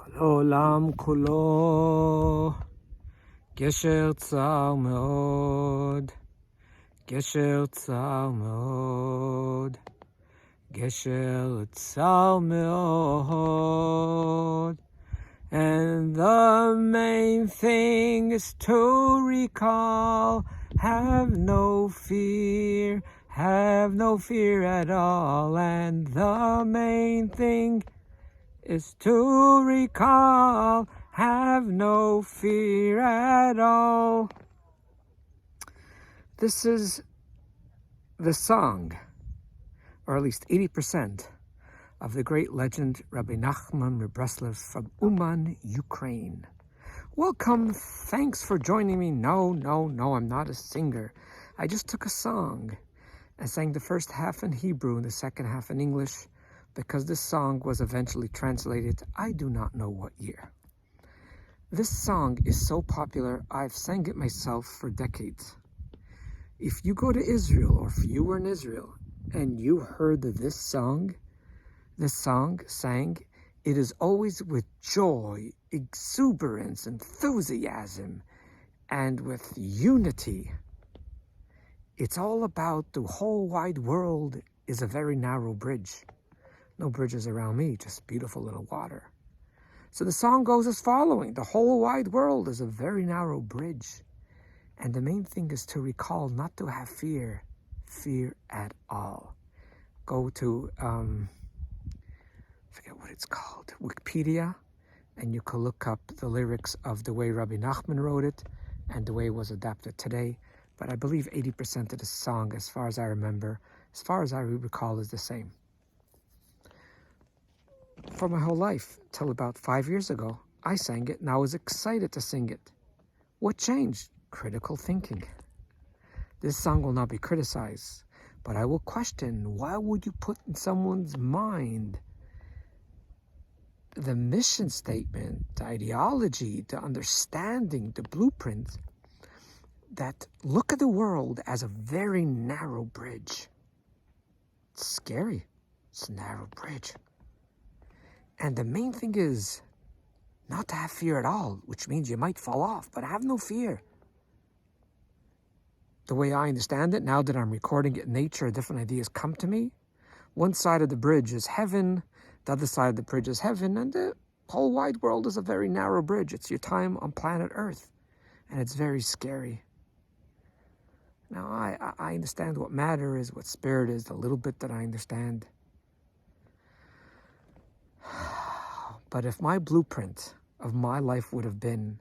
העולם כולו גשר צר מאוד, גשר צר מאוד, גשר צר מאוד. And the main thing is to recall, have no fear at all. And the main thing is to recall, have no fear at all. This is the song, or at least 80%, of the great legend Rabbi Nachman Rebreslev from Uman, Ukraine. Welcome, thanks for joining me. No, I'm not a singer. I just took a song and sang the first half in Hebrew and the second half in English, because this song was eventually translated, I do not know what year. This song is so popular, I've sang it myself for decades. If you go to Israel, or if you were in Israel, and you heard this song sang, it is always with joy, exuberance, enthusiasm, and with unity. It's all about the whole wide world is a very narrow bridge. No bridges around me, just beautiful little water. So the song goes as following. The whole wide world is a very narrow bridge. And the main thing is to recall not to have fear at all. Go to, forget what it's called, Wikipedia, and you can look up the lyrics of the way Rabbi Nachman wrote it and the way it was adapted today. But I believe 80% of the song, as far as I remember, as far as I recall, is the same. For my whole life, till about 5 years ago, I sang it and I was excited to sing it. What changed? Critical thinking. This song will not be criticized, but I will question, why would you put in someone's mind the mission statement, the ideology, the understanding, the blueprint that look at the world as a very narrow bridge? It's scary. It's a narrow bridge. And the main thing is not to have fear at all, which means you might fall off, but have no fear. The way I understand it, now that I'm recording it in nature, different ideas come to me. One side of the bridge is heaven, the other side of the bridge is heaven, and the whole wide world is a very narrow bridge. It's your time on planet Earth, and it's very scary. Now, I understand what matter is, what spirit is, the little bit that I understand. But if my blueprint of my life would have been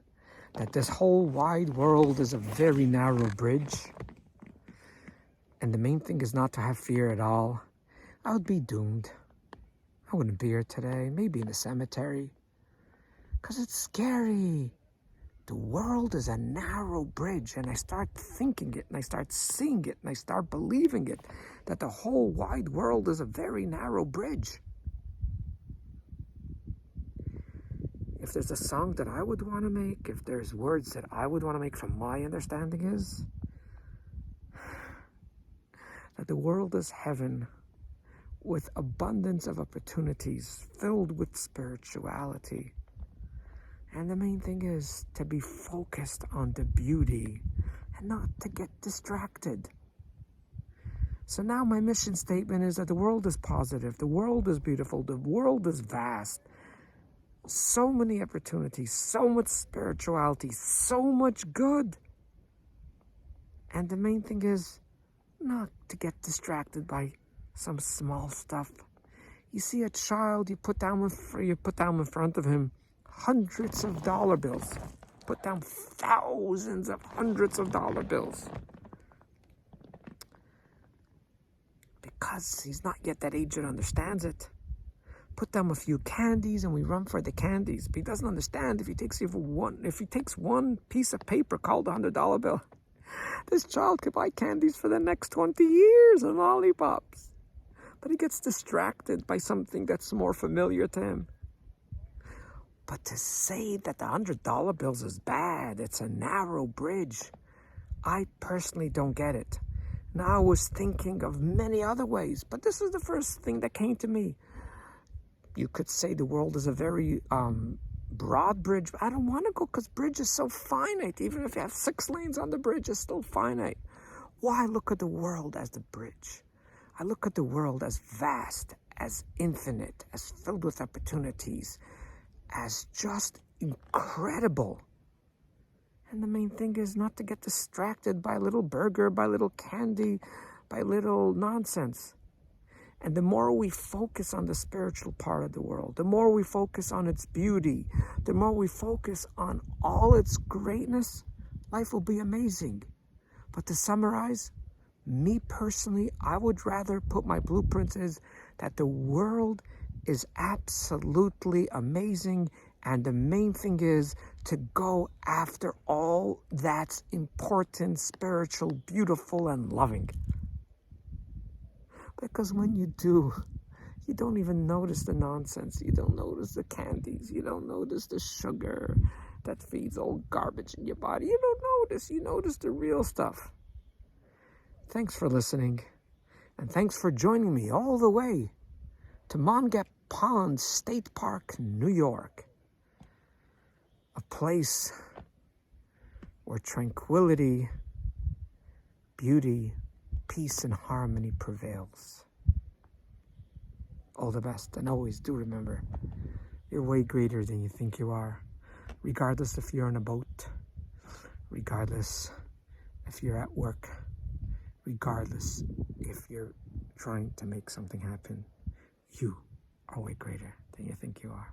that this whole wide world is a very narrow bridge, and the main thing is not to have fear at all, I would be doomed. I wouldn't be here today, maybe in the cemetery, because it's scary. The world is a narrow bridge, and I start thinking it, and I start seeing it, and I start believing it, that the whole wide world is a very narrow bridge. If there's a song that I would want to make, if there's words that I would want to make from my understanding, is that the world is heaven with abundance of opportunities, filled with spirituality. And the main thing is to be focused on the beauty and not to get distracted. So now my mission statement is that the world is positive, the world is beautiful, the world is vast. So many opportunities, so much spirituality, so much good. And the main thing is not to get distracted by some small stuff. You see a child, you put down in front of him hundreds of dollar bills. Put down thousands of hundreds of dollar bills. Because he's not yet that age that understands it. Put down a few candies and we run for the candies. But he doesn't understand if he takes one piece of paper called a $100 bill, this child could buy candies for the next 20 years and lollipops. But he gets distracted by something that's more familiar to him. But to say that the $100 bills is bad, it's a narrow bridge, I personally don't get it. Now I was thinking of many other ways, but this is the first thing that came to me. You could say the world is a very broad bridge. I don't want to go because bridge is so finite. Even if you have 6 lanes on the bridge, it's still finite. Why look at the world as the bridge? I look at the world as vast, as infinite, as filled with opportunities, as just incredible. And the main thing is not to get distracted by a little burger, by little candy, by little nonsense. And the more we focus on the spiritual part of the world, the more we focus on its beauty, the more we focus on all its greatness, life will be amazing. But to summarize, me personally, I would rather put my blueprint is that the world is absolutely amazing, and the main thing is to go after all that's important, spiritual, beautiful, and loving. Because when you do, you don't even notice the nonsense. You don't notice the candies. You don't notice the sugar that feeds all garbage in your body. You don't notice. You notice the real stuff. Thanks for listening. And thanks for joining me all the way to Mongat Pond State Park, New York. A place where tranquility, beauty, peace, and harmony prevails. All the best, and always do remember, you're way greater than you think you are, regardless if you're on a boat, regardless if you're at work, regardless if you're trying to make something happen. You are way greater than you think you are.